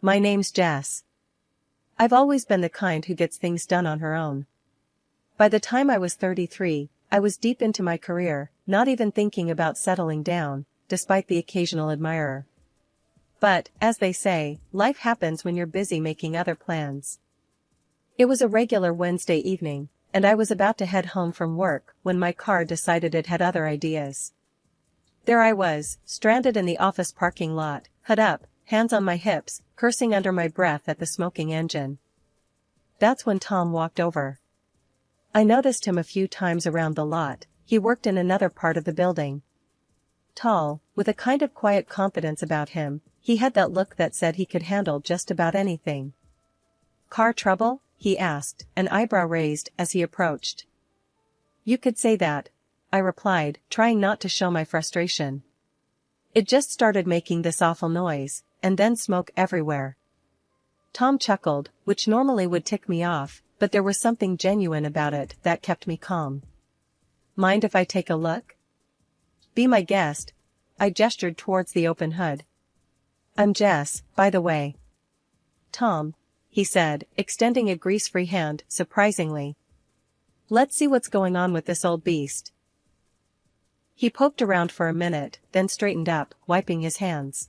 My name's Jess. I've always been the kind who gets things done on her own. By the time I was 33, I was deep into my career, not even thinking about settling down, despite the occasional admirer. But, as they say, life happens when you're busy making other plans. It was a regular Wednesday evening, and I was about to head home from work when my car decided it had other ideas. There I was, stranded in the office parking lot, hood up, hands on my hips, cursing under my breath at the smoking engine. That's when Tom walked over. I noticed him a few times around the lot. He worked in another part of the building. Tall, with a kind of quiet confidence about him, he had that look that said he could handle just about anything. "Car trouble?" he asked, an eyebrow raised as he approached. "You could say that," I replied, trying not to show my frustration. "It just started making this awful noise, and then smoke everywhere." Tom chuckled, which normally would tick me off, but there was something genuine about it that kept me calm. "Mind if I take a look?" "Be my guest." I gestured towards the open hood. "I'm Jess, by the way." "Tom," he said, extending a grease-free hand, surprisingly. "Let's see what's going on with this old beast." He poked around for a minute, then straightened up, wiping his hands.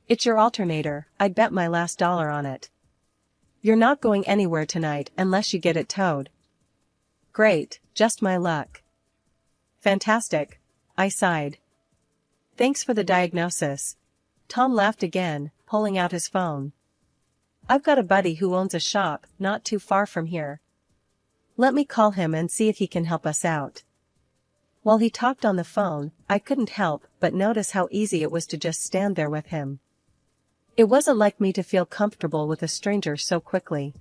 "It's your alternator, I'd bet my last dollar on it. You're not going anywhere tonight unless you get it towed." "Great, just my luck." "Fantastic," I sighed. "Thanks for the diagnosis." Tom laughed again, pulling out his phone. "I've got a buddy who owns a shop not too far from here. Let me call him and see if he can help us out." While he talked on the phone, I couldn't help but notice how easy it was to just stand there with him. It wasn't like me to feel comfortable with a stranger so quickly.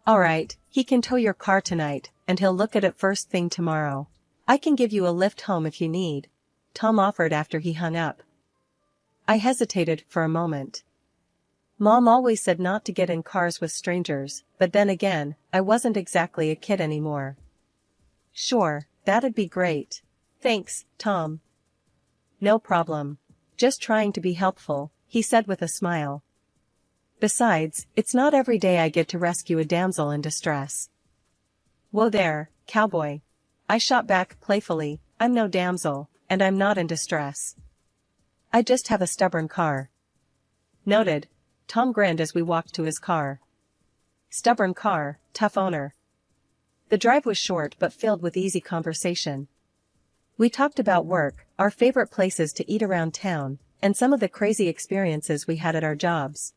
"All right, he can tow your car tonight, and he'll look at it first thing tomorrow. I can give you a lift home if you need," Tom offered after he hung up. I hesitated for a moment. Mom always said not to get in cars with strangers, but then again, I wasn't exactly a kid anymore. "Sure, that'd be great. Thanks, Tom." "No problem. Just trying to be helpful," he said with a smile. "Besides, it's not every day I get to rescue a damsel in distress." "Whoa there, cowboy." I shot back playfully, "I'm no damsel, and I'm not in distress. I just have a stubborn car." "Noted." Tom grinned as we walked to his car. Stubborn car, tough owner. The drive was short but filled with easy conversation. We talked about work, our favorite places to eat around town, and some of the crazy experiences we had at our jobs.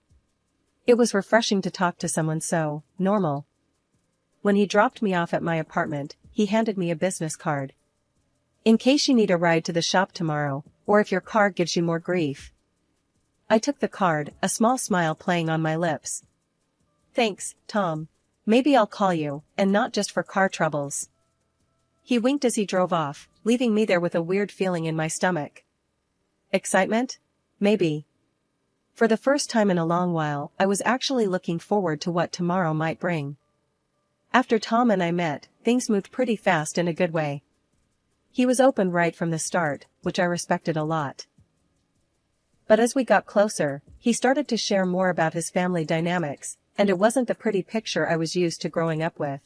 It was refreshing to talk to someone so normal. When he dropped me off at my apartment, he handed me a business card. "In case you need a ride to the shop tomorrow, or if your car gives you more grief." I took the card, a small smile playing on my lips. "Thanks, Tom. Maybe I'll call you, and not just for car troubles." He winked as he drove off, leaving me there with a weird feeling in my stomach. Excitement? Maybe. For the first time in a long while, I was actually looking forward to what tomorrow might bring. After Tom and I met, things moved pretty fast in a good way. He was open right from the start, which I respected a lot. But as we got closer, he started to share more about his family dynamics, and it wasn't the pretty picture I was used to growing up with.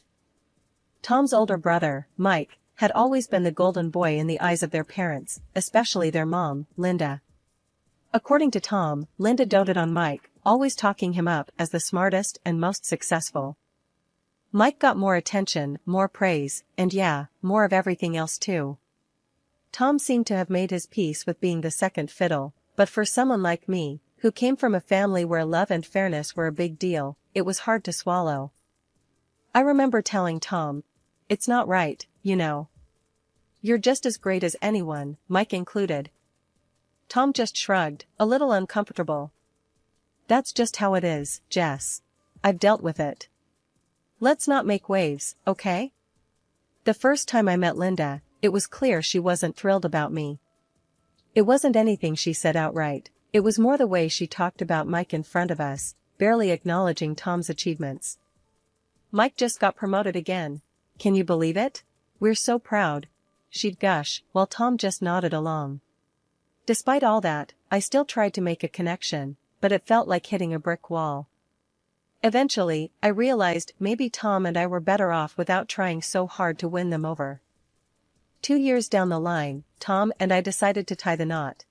Tom's older brother, Mike, had always been the golden boy in the eyes of their parents, especially their mom, Linda. According to Tom, Linda doted on Mike, always talking him up as the smartest and most successful. Mike got more attention, more praise, and yeah, more of everything else too. Tom seemed to have made his peace with being the second fiddle, but for someone like me, who came from a family where love and fairness were a big deal, it was hard to swallow. I remember telling Tom, "It's not right, you know. You're just as great as anyone, Mike included." Tom just shrugged, a little uncomfortable. "That's just how it is, Jess. I've dealt with it. Let's not make waves, okay?" The first time I met Linda, it was clear she wasn't thrilled about me. It wasn't anything she said outright, it was more the way she talked about Mike in front of us, barely acknowledging Tom's achievements. "Mike just got promoted again. Can you believe it? We're so proud," she'd gush, while Tom just nodded along. Despite all that, I still tried to make a connection, but it felt like hitting a brick wall. Eventually, I realized maybe Tom and I were better off without trying so hard to win them over. 2 years down the line, Tom and I decided to tie the knot.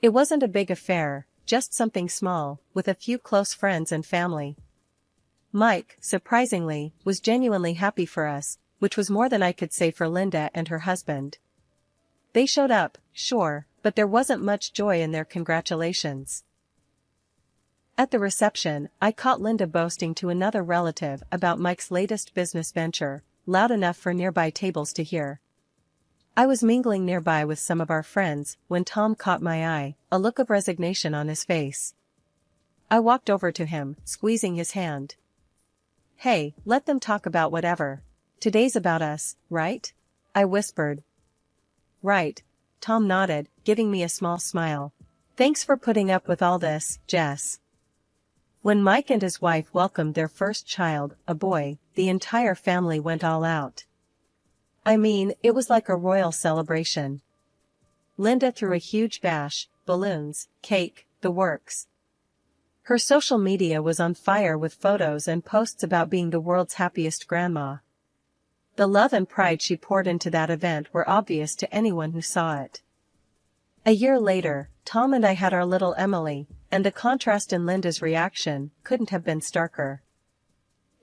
It wasn't a big affair, just something small, with a few close friends and family. Mike, surprisingly, was genuinely happy for us, which was more than I could say for Linda and her husband. They showed up, sure, but there wasn't much joy in their congratulations. At the reception, I caught Linda boasting to another relative about Mike's latest business venture, loud enough for nearby tables to hear. I was mingling nearby with some of our friends when Tom caught my eye, a look of resignation on his face. I walked over to him, squeezing his hand. "Hey, let them talk about whatever. Today's about us, right?" I whispered. "Right," Tom nodded, giving me a small smile. "Thanks for putting up with all this, Jess." When Mike and his wife welcomed their first child, a boy, the entire family went all out. I mean, it was like a royal celebration. Linda threw a huge bash, balloons, cake, the works. Her social media was on fire with photos and posts about being the world's happiest grandma. The love and pride she poured into that event were obvious to anyone who saw it. A year later, Tom and I had our little Emily, and the contrast in Linda's reaction couldn't have been starker.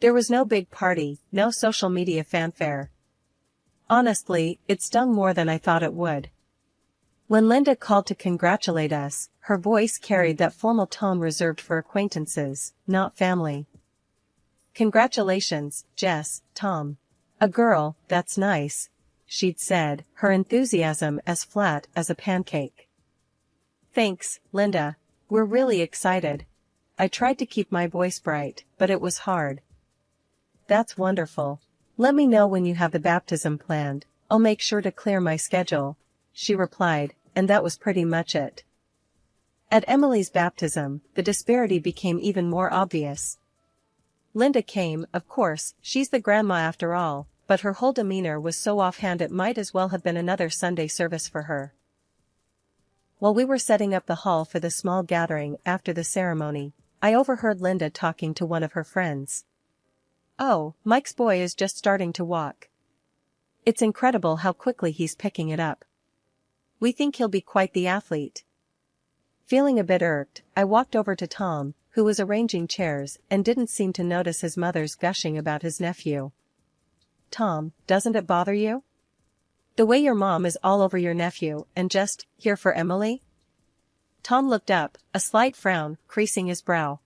There was no big party, no social media fanfare. Honestly, it stung more than I thought it would. When Linda called to congratulate us, her voice carried that formal tone reserved for acquaintances, not family. "Congratulations, Jess, Tom. A girl, that's nice," she'd said, her enthusiasm as flat as a pancake. "Thanks, Linda. We're really excited." I tried to keep my voice bright, but it was hard. "That's wonderful. Let me know when you have the baptism planned, I'll make sure to clear my schedule," she replied, and that was pretty much it. At Emily's baptism, the disparity became even more obvious. Linda came, of course, she's the grandma after all, but her whole demeanor was so offhand it might as well have been another Sunday service for her. While we were setting up the hall for the small gathering after the ceremony, I overheard Linda talking to one of her friends. "Oh, Mike's boy is just starting to walk. It's incredible how quickly he's picking it up. We think he'll be quite the athlete." Feeling a bit irked, I walked over to Tom, who was arranging chairs and didn't seem to notice his mother's gushing about his nephew. "Tom, doesn't it bother you? The way your mom is all over your nephew and just here for Emily?" Tom looked up, a slight frown creasing his brow.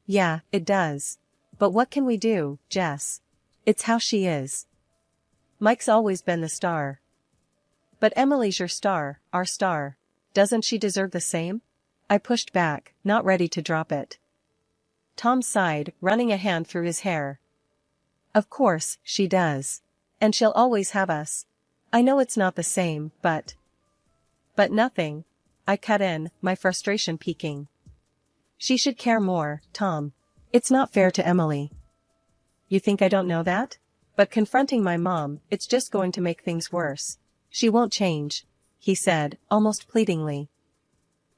"Yeah, it does. But what can we do, Jess? It's how she is. Mike's always been the star. But Emily's your star, our star. Doesn't she deserve the same?" I pushed back, not ready to drop it. Tom sighed, running a hand through his hair. "Of course, she does. And she'll always have us. I know it's not the same, but..." "But nothing," I cut in, my frustration peaking. "She should care more, Tom. It's not fair to Emily." "You think I don't know that? But confronting my mom, it's just going to make things worse. She won't change," he said, almost pleadingly.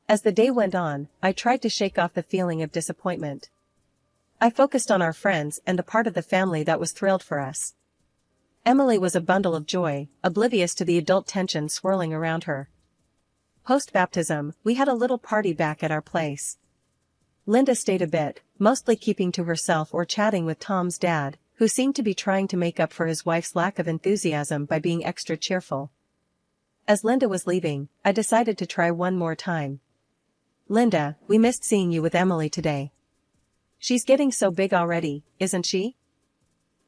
As the day went on, I tried to shake off the feeling of disappointment. I focused on our friends and the part of the family that was thrilled for us. Emily was a bundle of joy, oblivious to the adult tension swirling around her. Post-baptism, we had a little party back at our place. Linda stayed a bit, mostly keeping to herself or chatting with Tom's dad, who seemed to be trying to make up for his wife's lack of enthusiasm by being extra cheerful. As Linda was leaving, I decided to try one more time. "Linda, we missed seeing you with Emily today. She's getting so big already, isn't she?"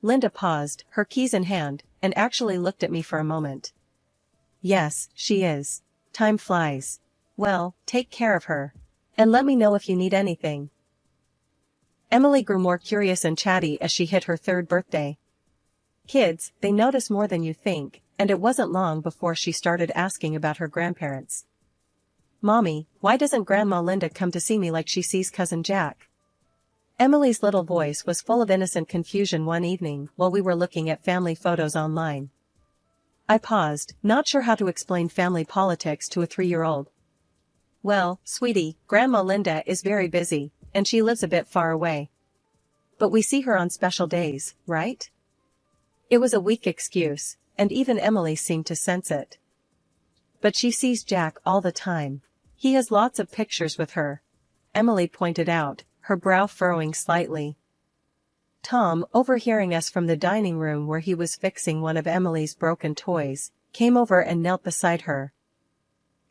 Linda paused, her keys in hand, and actually looked at me for a moment. "Yes, she is. Time flies. Well, take care of her. And let me know if you need anything." Emily grew more curious and chatty as she hit her 3rd birthday. Kids, they notice more than you think, and it wasn't long before she started asking about her grandparents. "Mommy, why doesn't Grandma Linda come to see me like she sees Cousin Jack?" Emily's little voice was full of innocent confusion one evening while we were looking at family photos online. I paused, not sure how to explain family politics to a 3-year-old. Well, sweetie, Grandma Linda is very busy, and she lives a bit far away. But we see her on special days, right? It was a weak excuse, and even Emily seemed to sense it. But she sees Jack all the time. He has lots of pictures with her, Emily pointed out, her brow furrowing slightly. Tom, overhearing us from the dining room where he was fixing one of Emily's broken toys, came over and knelt beside her.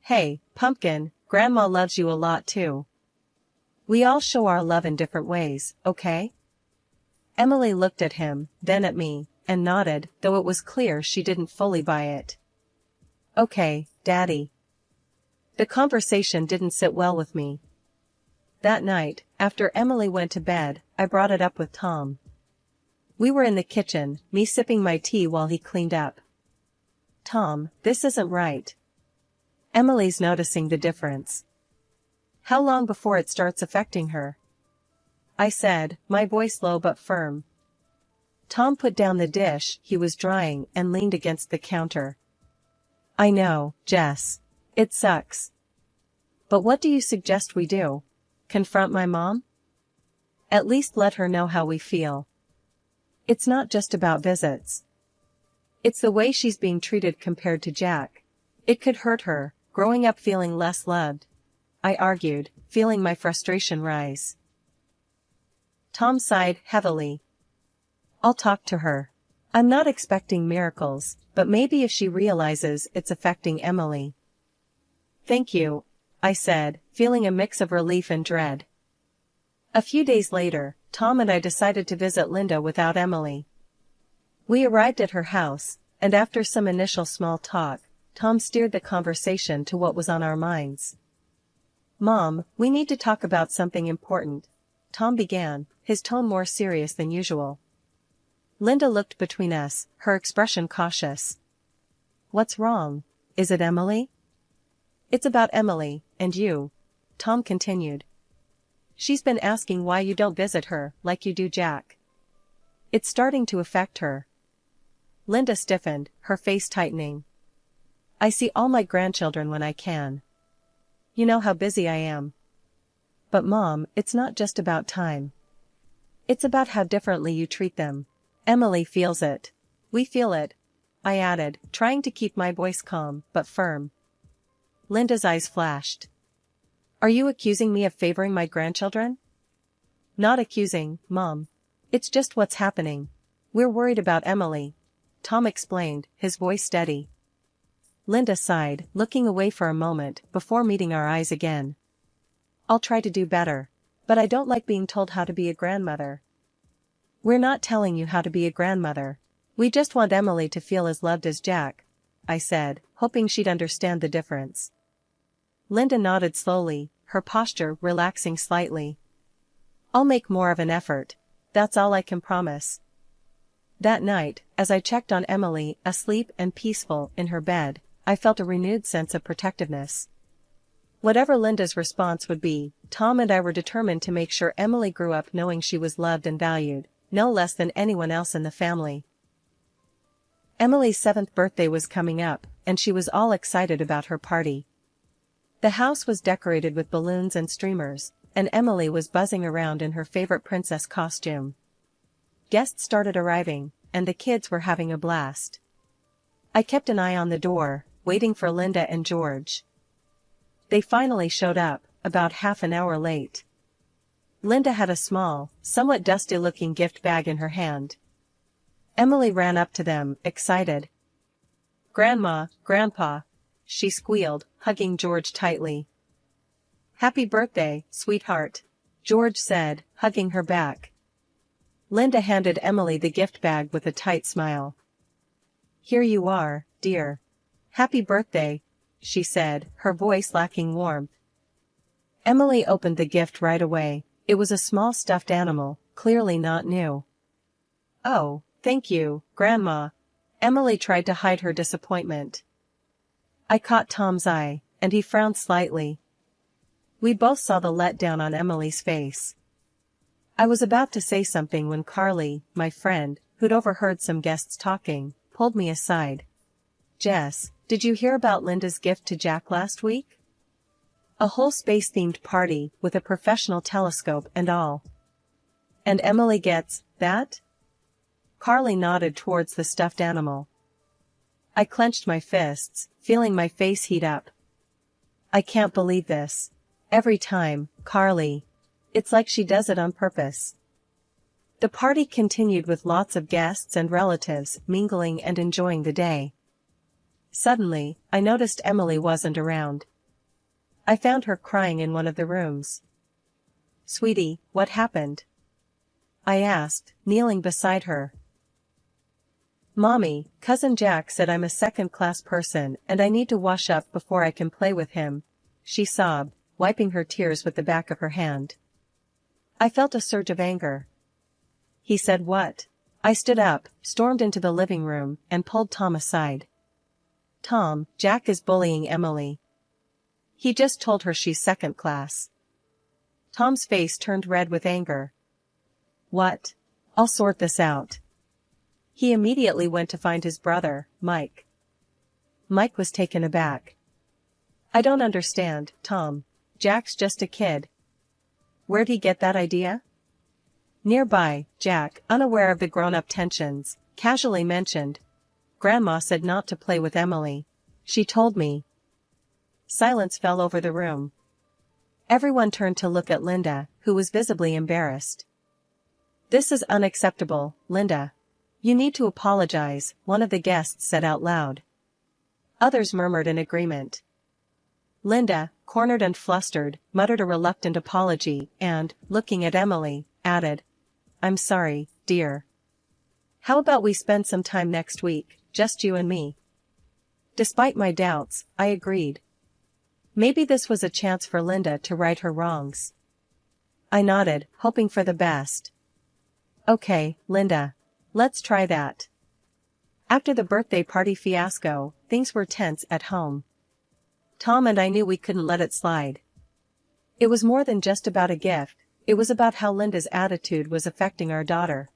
Hey, Pumpkin, Grandma loves you a lot too. We all show our love in different ways, okay? Emily looked at him, then at me, and nodded, though it was clear she didn't fully buy it. Okay, Daddy. The conversation didn't sit well with me. That night, after Emily went to bed, I brought it up with Tom. We were in the kitchen, me sipping my tea while he cleaned up. Tom, this isn't right. Emily's noticing the difference. How long before it starts affecting her? I said, my voice low but firm. Tom put down the dish he was drying and leaned against the counter. I know, Jess. It sucks. But what do you suggest we do? Confront my mom? At least let her know how we feel. It's not just about visits. It's the way she's being treated compared to Jack. It could hurt her, growing up feeling less loved. I argued, feeling my frustration rise. Tom sighed heavily. I'll talk to her. I'm not expecting miracles, but maybe if she realizes it's affecting Emily. Thank you, I said, feeling a mix of relief and dread. A few days later, Tom and I decided to visit Linda without Emily. We arrived at her house, and after some initial small talk, Tom steered the conversation to what was on our minds. Mom, we need to talk about something important, Tom began, his tone more serious than usual. Linda looked between us, her expression cautious. What's wrong? Is it Emily? It's about Emily, and you, Tom continued. She's been asking why you don't visit her, like you do Jack. It's starting to affect her. Linda stiffened, her face tightening. I see all my grandchildren when I can. You know how busy I am. But Mom, it's not just about time. It's about how differently you treat them. Emily feels it. We feel it, I added, trying to keep my voice calm, but firm. Linda's eyes flashed. Are you accusing me of favoring my grandchildren? Not accusing, Mom. It's just what's happening. We're worried about Emily, Tom explained, his voice steady. Linda sighed, looking away for a moment before meeting our eyes again. I'll try to do better. But I don't like being told how to be a grandmother. We're not telling you how to be a grandmother. We just want Emily to feel as loved as Jack, I said, hoping she'd understand the difference. Linda nodded slowly, her posture relaxing slightly. I'll make more of an effort. That's all I can promise. That night, as I checked on Emily, asleep and peaceful in her bed, I felt a renewed sense of protectiveness. Whatever Linda's response would be, Tom and I were determined to make sure Emily grew up knowing she was loved and valued, no less than anyone else in the family. Emily's 7th birthday was coming up, and she was all excited about her party. The house was decorated with balloons and streamers, and Emily was buzzing around in her favorite princess costume. Guests started arriving, and the kids were having a blast. I kept an eye on the door, waiting for Linda and George. They finally showed up, about half an hour late. Linda had a small, somewhat dusty-looking gift bag in her hand. Emily ran up to them, excited. Grandma, Grandpa, she squealed, hugging George tightly. Happy birthday, sweetheart, George said, hugging her back. Linda handed Emily the gift bag with a tight smile. Here you are, dear. Happy birthday, she said, her voice lacking warmth. Emily opened the gift right away. It was a small stuffed animal, clearly not new. Oh, thank you, Grandma. Emily tried to hide her disappointment. I caught Tom's eye, and he frowned slightly. We both saw the letdown on Emily's face. I was about to say something when Carly, my friend, who'd overheard some guests talking, pulled me aside. Jess, did you hear about Linda's gift to Jack last week? A whole space-themed party with a professional telescope and all. And Emily gets that? Carly nodded towards the stuffed animal. I clenched my fists, feeling my face heat up. I can't believe this. Every time, Carly. It's like she does it on purpose. The party continued with lots of guests and relatives mingling and enjoying the day. Suddenly, I noticed Emily wasn't around. I found her crying in one of the rooms. Sweetie, what happened? I asked, kneeling beside her. Mommy, Cousin Jack said I'm a second-class person and I need to wash up before I can play with him, she sobbed, wiping her tears with the back of her hand. I felt a surge of anger. He said what? I stood up, stormed into the living room, and pulled Tom aside. Tom, Jack is bullying Emily. He just told her she's second class. Tom's face turned red with anger. What? I'll sort this out. He immediately went to find his brother, Mike. Mike was taken aback. I don't understand, Tom. Jack's just a kid. Where'd he get that idea? Nearby, Jack, unaware of the grown-up tensions, casually mentioned, Grandma said not to play with Emily. She told me. Silence fell over the room. Everyone turned to look at Linda, who was visibly embarrassed. This is unacceptable, Linda. You need to apologize, one of the guests said out loud. Others murmured in agreement. Linda, cornered and flustered, muttered a reluctant apology and, looking at Emily, added, I'm sorry, dear. How about we spend some time next week, just you and me? Despite my doubts, I agreed. Maybe this was a chance for Linda to right her wrongs. I nodded, hoping for the best. Okay, Linda. Let's try that. After the birthday party fiasco, things were tense at home. Tom and I knew we couldn't let it slide. It was more than just about a gift, it was about how Linda's attitude was affecting our daughter.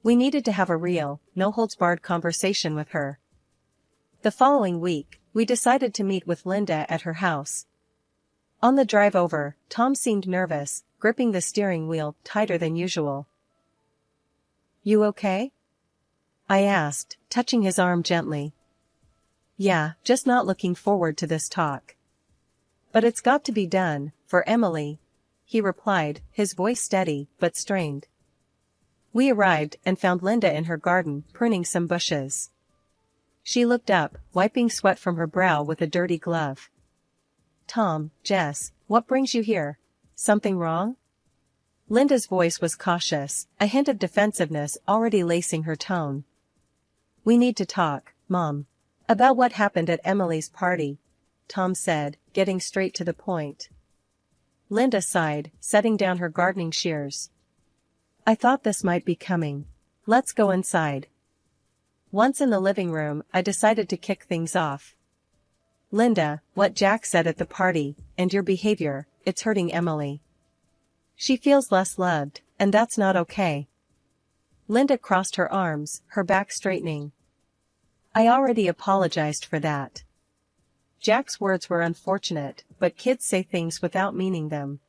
We needed to have a real, no-holds-barred conversation with her. The following week, we decided to meet with Linda at her house. On the drive over, Tom seemed nervous, gripping the steering wheel tighter than usual. You okay? I asked, touching his arm gently. Yeah, just not looking forward to this talk. But it's got to be done, for Emily, he replied, his voice steady, but strained. We arrived and found Linda in her garden, pruning some bushes. She looked up, wiping sweat from her brow with a dirty glove. Tom, Jess, what brings you here? Something wrong? Linda's voice was cautious, a hint of defensiveness already lacing her tone. We need to talk, Mom. About what happened at Emily's party, Tom said, getting straight to the point. Linda sighed, setting down her gardening shears. I thought this might be coming. Let's go inside. Once in the living room, I decided to kick things off. Linda, what Jack said at the party, and your behavior, it's hurting Emily. She feels less loved, and that's not okay. Linda crossed her arms, her back straightening. I already apologized for that. Jack's words were unfortunate, but kids say things without meaning them.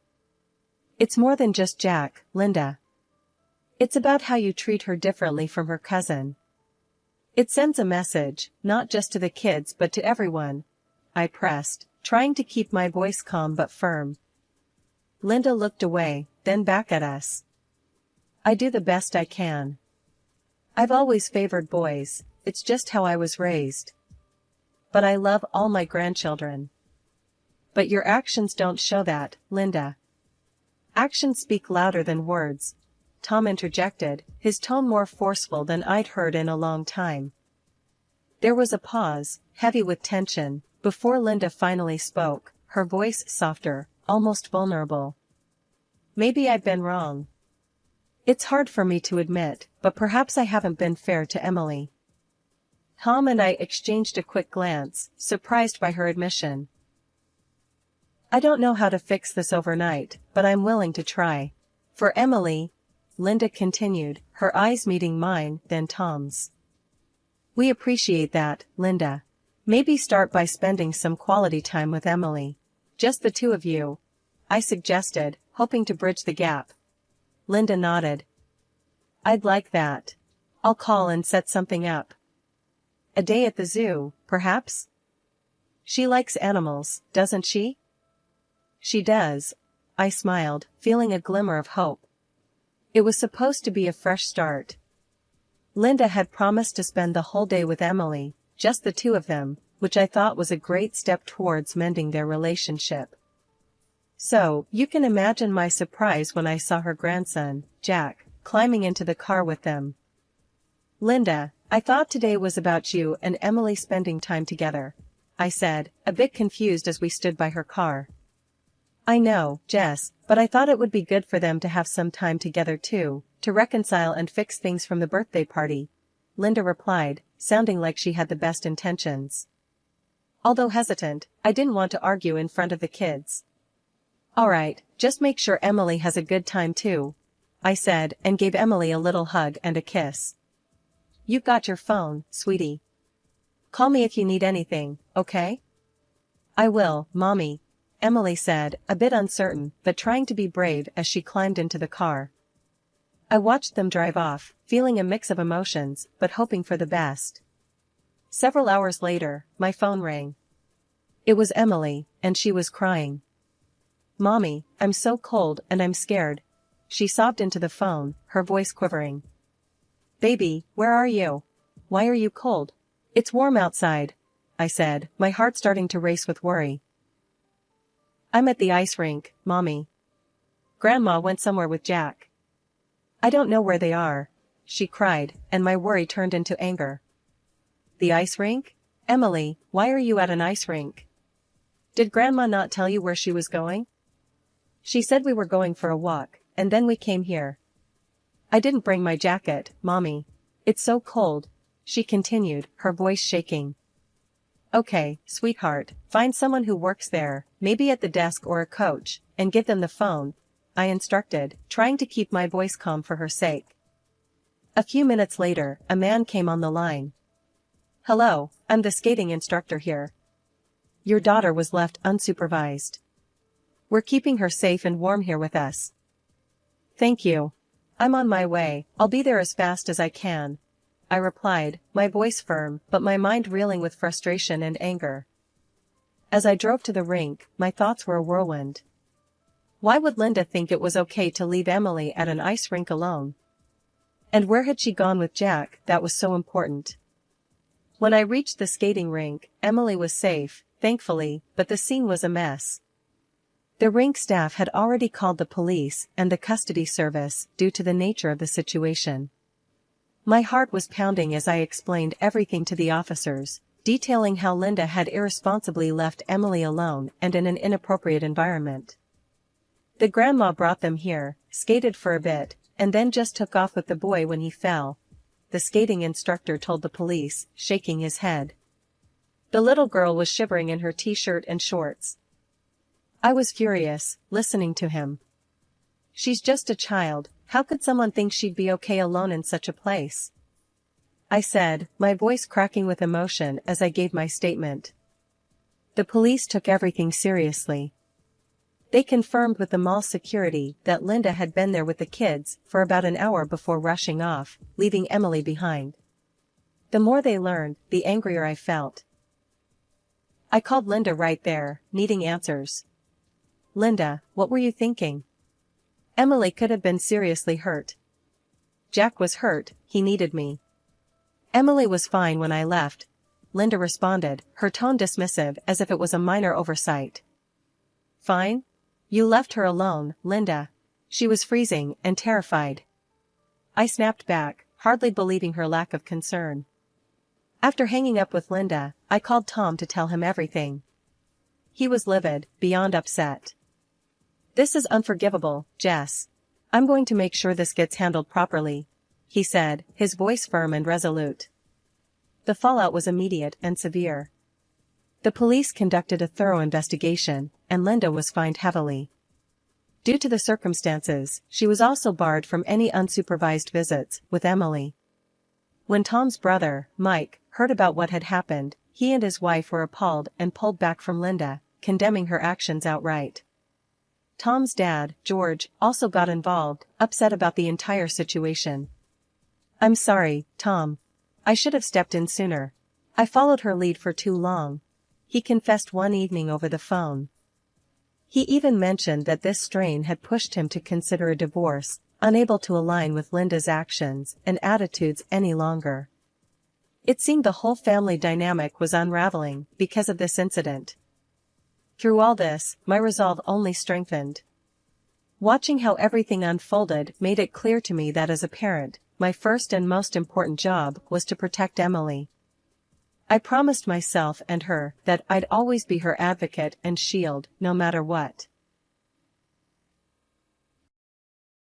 It's more than just Jack, Linda. It's about how you treat her differently from her cousin. It sends a message, not just to the kids but to everyone. I pressed, trying to keep my voice calm but firm. Linda looked away, then back at us. I do the best I can. I've always favored boys, it's just how I was raised. But I love all my grandchildren. But your actions don't show that, Linda. Actions speak louder than words, Tom interjected, his tone more forceful than I'd heard in a long time. There was a pause, heavy with tension, before Linda finally spoke, her voice softer, almost vulnerable. Maybe I've been wrong. It's hard for me to admit, but perhaps I haven't been fair to Emily. Tom and I exchanged a quick glance, surprised by her admission. I don't know how to fix this overnight, but I'm willing to try. For Emily, Linda continued, her eyes meeting mine, then Tom's. We appreciate that, Linda. Maybe start by spending some quality time with Emily. Just the two of you? I suggested, hoping to bridge the gap. Linda nodded. I'd like that. I'll call and set something up. A day at the zoo, perhaps? She likes animals, doesn't she? She does. I smiled, feeling a glimmer of hope. It was supposed to be a fresh start. Linda had promised to spend the whole day with Emily, just the two of them, which I thought was a great step towards mending their relationship. So, you can imagine my surprise when I saw her grandson, Jack, climbing into the car with them. Linda, I thought today was about you and Emily spending time together, I said, a bit confused as we stood by her car. I know, Jess, but I thought it would be good for them to have some time together too, to reconcile and fix things from the birthday party, Linda replied, sounding like she had the best intentions. Although hesitant, I didn't want to argue in front of the kids. All right, just make sure Emily has a good time too, I said, and gave Emily a little hug and a kiss. You got your phone, sweetie. Call me if you need anything, okay? I will, Mommy, Emily said, a bit uncertain, but trying to be brave as she climbed into the car. I watched them drive off, feeling a mix of emotions, but hoping for the best. Several hours later, my phone rang. It was Emily, and she was crying. Mommy, I'm so cold and I'm scared. She sobbed into the phone, her voice quivering. Baby, where are you? Why are you cold? It's warm outside, I said, my heart starting to race with worry. I'm at the ice rink, Mommy. Grandma went somewhere with Jack. I don't know where they are, she cried, and my worry turned into anger. The ice rink? Emily, why are you at an ice rink? Did Grandma not tell you where she was going? She said we were going for a walk, and then we came here. I didn't bring my jacket, Mommy. It's so cold, she continued, her voice shaking. Okay, sweetheart, find someone who works there, maybe at the desk or a coach, and give them the phone, I instructed, trying to keep my voice calm for her sake. A few minutes later, a man came on the line. Hello, I'm the skating instructor here. Your daughter was left unsupervised. We're keeping her safe and warm here with us. Thank you. I'm on my way, I'll be there as fast as I can, I replied, my voice firm but my mind reeling with frustration and anger. As I drove to the rink, my thoughts were a whirlwind. Why would Linda think it was okay to leave Emily at an ice rink alone? And where had she gone with Jack that was so important? When I reached the skating rink, Emily was safe, thankfully, but the scene was a mess. The rink staff had already called the police and the custody service due to the nature of the situation. My heart was pounding as I explained everything to the officers, detailing how Linda had irresponsibly left Emily alone and in an inappropriate environment. The grandma brought them here, skated for a bit, and then just took off with the boy when he fell, the skating instructor told the police, shaking his head. The little girl was shivering in her t-shirt and shorts. I was furious, listening to him. She's just a child, how could someone think she'd be okay alone in such a place? I said, my voice cracking with emotion as I gave my statement. The police took everything seriously. They confirmed with the mall security that Linda had been there with the kids for about an hour before rushing off, leaving Emily behind. The more they learned, the angrier I felt. I called Linda right there, needing answers. Linda, what were you thinking? Emily could have been seriously hurt. Jack was hurt, he needed me. Emily was fine when I left, Linda responded, her tone dismissive as if it was a minor oversight. Fine? You left her alone, Linda. She was freezing and terrified. I snapped back, hardly believing her lack of concern. After hanging up with Linda, I called Tom to tell him everything. He was livid, beyond upset. This is unforgivable, Jess. I'm going to make sure this gets handled properly, he said, his voice firm and resolute. The fallout was immediate and severe. The police conducted a thorough investigation, and Linda was fined heavily. Due to the circumstances, she was also barred from any unsupervised visits with Emily. When Tom's brother, Mike, heard about what had happened, he and his wife were appalled and pulled back from Linda, condemning her actions outright. Tom's dad, George, also got involved, upset about the entire situation. "I'm sorry, Tom. I should have stepped in sooner. I followed her lead for too long," he confessed one evening over the phone. He even mentioned that this strain had pushed him to consider a divorce, unable to align with Linda's actions and attitudes any longer. It seemed the whole family dynamic was unraveling because of this incident. Through all this, my resolve only strengthened. Watching how everything unfolded made it clear to me that as a parent, my first and most important job was to protect Emily. I promised myself and her that I'd always be her advocate and shield, no matter what.